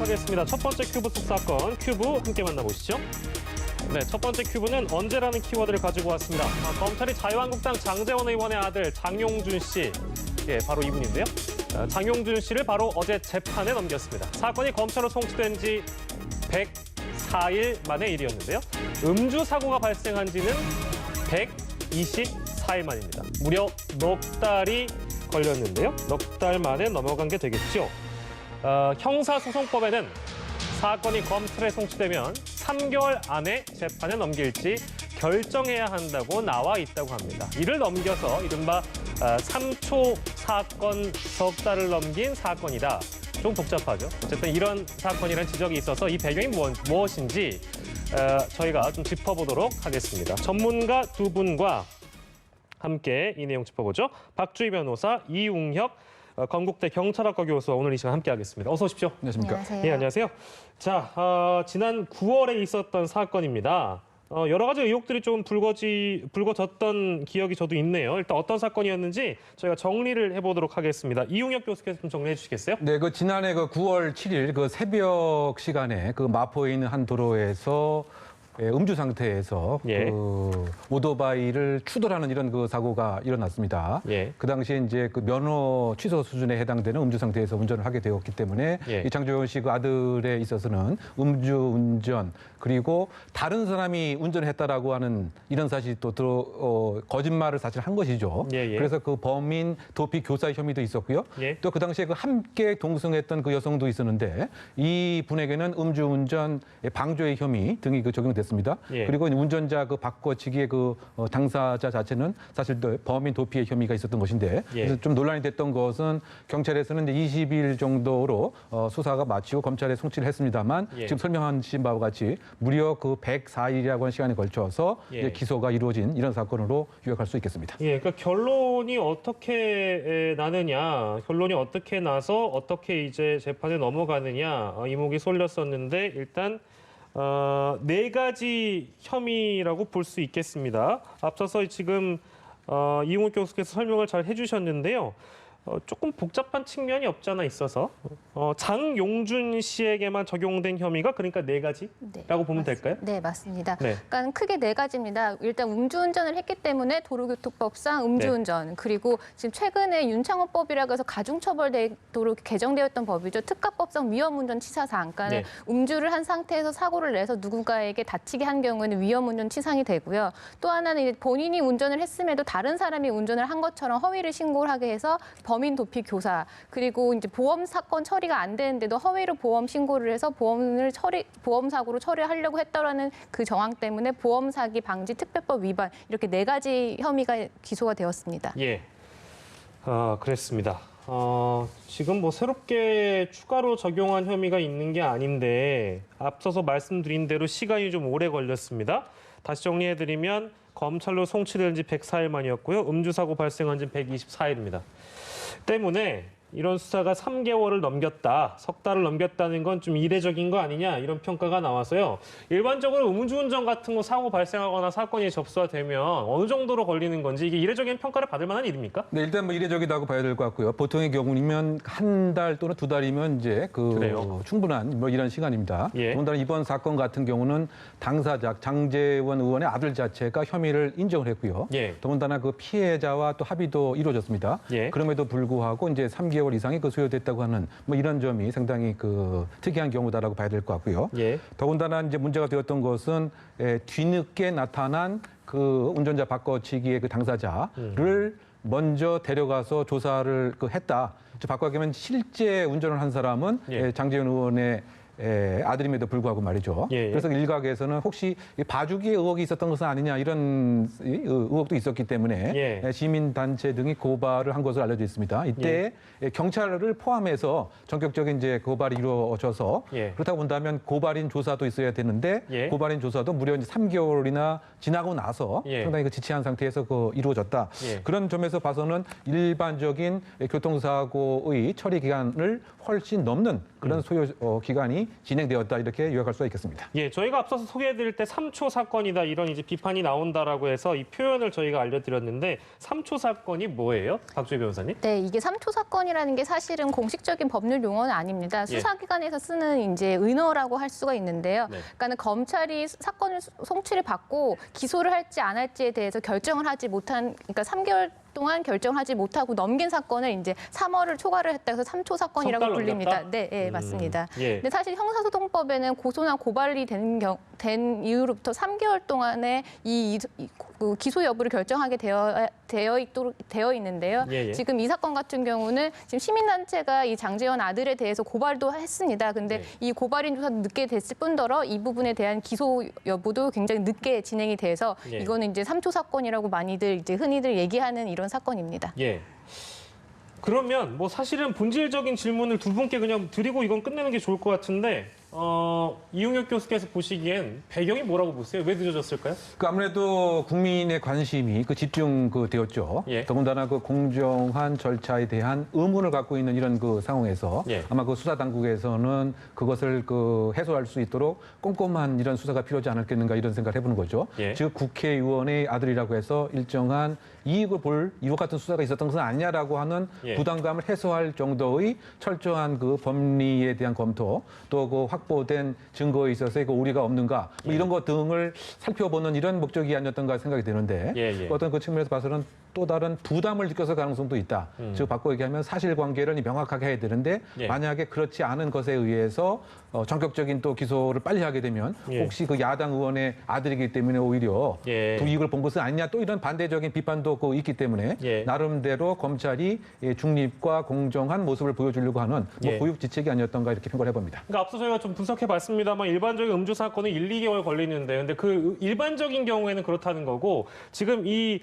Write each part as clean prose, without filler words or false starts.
하겠습니다. 첫 번째 큐브 속 사건, 큐브 함께 만나보시죠. 네, 첫 번째 큐브는 언제라는 키워드를 가지고 왔습니다. 검찰이 자유한국당 장제원 의원의 아들 장용준 씨, 예, 바로 이분인데요. 장용준 씨를 바로 어제 재판에 넘겼습니다. 사건이 검찰로 송치된 지 104일 만의 일이었는데요. 음주 사고가 발생한 지는 124일 만입니다. 무려 넉 달이 걸렸는데요. 넉 달 만에 넘어간 게 되겠죠. 형사소송법에는 사건이 검찰에 송치되면 3개월 안에 재판에 넘길지 결정해야 한다고 나와 있다고 합니다. 이를 넘겨서 이른바 3초 사건 석 달을 넘긴 사건이다. 좀 복잡하죠. 어쨌든 이런 사건이라는 지적이 있어서 이 배경이 무엇인지 저희가 좀 짚어보도록 하겠습니다. 전문가 두 분과 함께 이 내용 짚어보죠. 박주희 변호사, 이웅혁 건국대 경찰학과 교수와 오늘 이 시간 함께하겠습니다. 어서 오십시오. 안녕하십니까. 안녕하세요. 예, 안녕하세요. 자, 지난 9월에 있었던 사건입니다. 여러 가지 의혹들이 좀 불거졌던 기억이 저도 있네요. 일단 어떤 사건이었는지 저희가 정리를 해보도록 하겠습니다. 이웅혁 교수께서 좀 정리해 주시겠어요? 네, 지난해 9월 7일 새벽 시간에 마포에 있는 한 도로에서 음주 상태에서 예. 오토바이를 추돌하는 이런 사고가 일어났습니다. 예. 그 당시에 이제 면허 취소 수준에 해당되는 음주 상태에서 운전을 하게 되었기 때문에 예. 이 장조연 씨 아들에 있어서는 음주 운전 그리고 다른 사람이 운전했다라고 하는 이런 사실이 또 거짓말을 사실 한 것이죠. 예, 예. 그래서 범인 도피 교사 혐의도 있었고요. 예. 또 그 당시에 함께 동승했던 여성도 있었는데 이 분에게는 음주운전 방조의 혐의 등이 적용됐습니다. 예. 그리고 운전자 바꿔치기의 당사자 자체는 사실 또 범인 도피의 혐의가 있었던 것인데 예. 그래서 좀 논란이 됐던 것은 경찰에서는 이제 20일 정도로 수사가 마치고 검찰에 송치를 했습니다만 예. 지금 설명하신 바와 같이 무려 104일이라고 하는 시간에 걸쳐서 예. 이제 기소가 이루어진 이런 사건으로 요약할 수 있겠습니다. 예, 그러니까 결론이 어떻게 나느냐, 결론이 어떻게 나서 어떻게 이제 재판에 넘어가느냐 이목이 쏠렸었는데 일단 네 가지 혐의라고 볼 수 있겠습니다. 앞서서 지금 이웅욱 교수께서 설명을 잘 해주셨는데요. 조금 복잡한 측면이 없지 않아 있어서 장용준 씨에게만 적용된 혐의가 그러니까 네 가지라고 보면 될까요? 네, 맞습니다. 네. 그러니까 크게 네 가지입니다. 일단 음주운전을 했기 때문에 도로교통법상 음주운전, 네. 그리고 지금 최근에 윤창호법이라고 해서 가중처벌도로 개정되었던 법이죠. 특가법상 위험운전치사상, 그러니까 네. 음주를 한 상태에서 사고를 내서 누군가에게 다치게 한 경우에는 위험운전치상이 되고요. 또 하나는 이제 본인이 운전을 했음에도 다른 사람이 운전을 한 것처럼 허위를 신고를 하게 해서 범인 도피 교사, 그리고 이제 보험 사건 처리가 안 되는데도 허위로 보험 신고를 해서 보험 사고로 처리하려고 했다라는 그 정황 때문에 보험 사기 방지 특별법 위반, 이렇게 네 가지 혐의가 기소가 되었습니다. 예, 그랬습니다. 지금 새롭게 추가로 적용한 혐의가 있는 게 아닌데 앞서서 말씀드린 대로 시간이 좀 오래 걸렸습니다. 다시 정리해드리면 검찰로 송치된 지 104일 만이었고요. 음주사고 발생한 지 124일입니다. 때문에 이런 수사가 3개월을 넘겼다, 석 달을 넘겼다는 건 좀 이례적인 거 아니냐 이런 평가가 나와서요. 일반적으로 음주운전 같은 사고 발생하거나 사건이 접수가 되면 어느 정도로 걸리는 건지 이게 이례적인 평가를 받을 만한 일입니까? 네, 일단 이례적이라고 봐야 될 것 같고요. 보통의 경우면 한 달 또는 두 달이면 이제 그래요? 충분한 이런 시간입니다. 예. 더군다나 이번 사건 같은 경우는 당사자 장제원 의원의 아들 자체가 혐의를 인정을 했고요. 예. 더군다나 피해자와 또 합의도 이루어졌습니다. 예. 그럼에도 불구하고 이제 3개월 이상이 소요됐다고 하는 이런 점이 상당히 특이한 경우다라고 봐야 될 것 같고요. 예. 더군다나 이제 문제가 되었던 것은 뒤늦게 나타난 운전자 바꿔치기의 당사자를 먼저 데려가서 조사를 했다. 바꿔가면 실제 운전을 한 사람은 예. 장제원 의원의 아들임에도 불구하고 말이죠. 예, 예. 그래서 일각에서는 혹시 봐주기의 의혹이 있었던 것은 아니냐 이런 의혹도 있었기 때문에 예. 시민단체 등이 고발을 한 것으로 알려져 있습니다. 이때 경찰을 포함해서 전격적인 이제 고발이 이루어져서 예. 그렇다고 본다면 고발인 조사도 있어야 되는데 예. 고발인 조사도 무려 이제 3개월이나 지나고 나서 예. 상당히 지체한 상태에서 이루어졌다. 예. 그런 점에서 봐서는 일반적인 교통사고의 처리 기간을 훨씬 넘는 그런 소요 기간이 진행되었다 이렇게 요약할 수가 있겠습니다. 예, 저희가 앞서서 소개해드릴 때 3초 사건이다 이런 이제 비판이 나온다라고 해서 이 표현을 저희가 알려드렸는데 3초 사건이 뭐예요, 박주희 변호사님? 네, 이게 3초 사건이라는 게 사실은 공식적인 법률 용어는 아닙니다. 예. 수사기관에서 쓰는 이제 은어라고 할 수가 있는데요. 네. 그러니까는 검찰이 사건을 송치를 받고 기소를 할지 안 할지에 대해서 결정을 하지 못한, 그러니까 3개월 동안 결정하지 못하고 넘긴 사건을 이제 3월을 초과를 했다 해서 3초 사건이라고 석 달 불립니다. 넘겼다? 네, 예, 맞습니다. 예. 근데 사실 형사소송법에는 고소나 고발이 된 이후로부터 3개월 동안에 그 기소 여부를 결정하게 되어 있는데요. 예, 예. 지금 이 사건 같은 경우는 지금 시민단체가 이 장제원 아들에 대해서 고발도 했습니다. 근데 네. 이 고발인 조사도 늦게 됐을 뿐더러 이 부분에 대한 기소 여부도 굉장히 늦게 진행이 돼서 예. 이거는 이제 3초 사건이라고 많이들 이제 흔히들 얘기하는 이런 사건입니다. 예. 그러면 뭐 사실은 본질적인 질문을 두 분께 그냥 드리고 이건 끝내는 게 좋을 것 같은데 이용혁 교수께서 보시기엔 배경이 뭐라고 보세요? 왜 늦어졌을까요? 그 아무래도 국민의 관심이 그 집중 되었죠. 예. 더군다나 그 공정한 절차에 대한 의문을 갖고 있는 이런 그 상황에서 예. 아마 그 수사 당국에서는 그것을 그 해소할 수 있도록 꼼꼼한 이런 수사가 필요하지 않았겠는가 이런 생각을 해보는 거죠. 예. 즉 국회의원의 아들이라고 해서 일정한 이익을 볼 이와 같은 수사가 있었던 것은 아니냐라고 하는 예. 부담감을 해소할 정도의 철저한 그 법리에 대한 검토 또 그 확보된 증거에 있어서의 그 오류가 없는가 뭐 이런 것 등을 살펴보는 이런 목적이 아니었던가 생각이 되는데 예, 예. 어떤 그 측면에서 봐서는 또 다른 부담을 느껴서 가능성도 있다. 즉 바꿔 얘기하면 사실관계를 명확하게 해야 되는데 예. 만약에 그렇지 않은 것에 의해서 전격적인 또 기소를 빨리 하게 되면 예. 혹시 그 야당 의원의 아들이기 때문에 오히려 예. 불이익을 본 것은 아니냐 또 이런 반대적인 비판도 그 있기 때문에 예. 나름대로 검찰이 중립과 공정한 모습을 보여주려고 하는 뭐 예. 고육지책이 아니었던가 이렇게 평가를 해봅니다. 그러니까 앞서 저희가 좀 분석해봤습니다만 일반적인 음주 사건은 1, 2개월 걸리는데 근데 그 일반적인 경우에는 그렇다는 거고 지금 이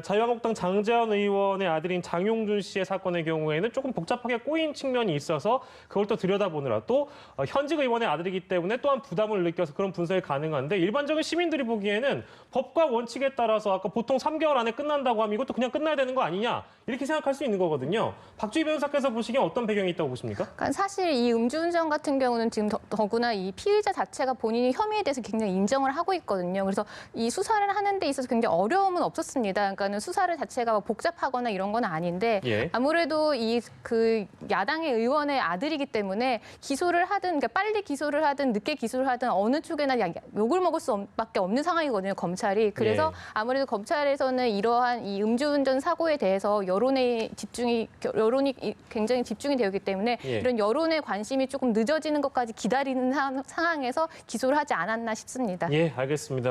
자유한국당 장제원 의원의 아들인 장용준 씨의 사건의 경우에는 조금 복잡하게 꼬인 측면이 있어서 그걸 또 들여다보느라 또 현직 의원의 아들이기 때문에 또한 부담을 느껴서 그런 분석이 가능한데 일반적인 시민들이 보기에는 법과 원칙에 따라서 아까 보통 3개월 안에 끝난다고 하면 이것도 그냥 끝나야 되는 거 아니냐 이렇게 생각할 수 있는 거거든요. 박주희 변호사께서 보시기엔 어떤 배경이 있다고 보십니까? 그러니까 사실 이 음주운전 같은 경우는 지금 더구나 이 피의자 자체가 본인이 혐의에 대해서 굉장히 인정을 하고 있거든요. 그래서 이 수사를 하는 데 있어서 굉장히 어려움은 없었습니다. 그러니까는 수사를 자체가 복잡하거나 이런 건 아닌데 예. 아무래도 이 그 야당의 의원의 아들이기 때문에 기소를 하든 그러니까 빨리 기소를 하든 늦게 기소를 하든 어느 쪽에나 욕을 먹을 수밖에 없는 상황이거든요. 검찰이. 그래서 예. 아무래도 검찰에서는 이러한 이 음주운전 사고에 대해서 여론이 굉장히 집중이 되었기 때문에 예. 이런 여론의 관심이 조금 늦어지는 것까지 기다리는 상황에서 기소를 하지 않았나 싶습니다. 예, 알겠습니다.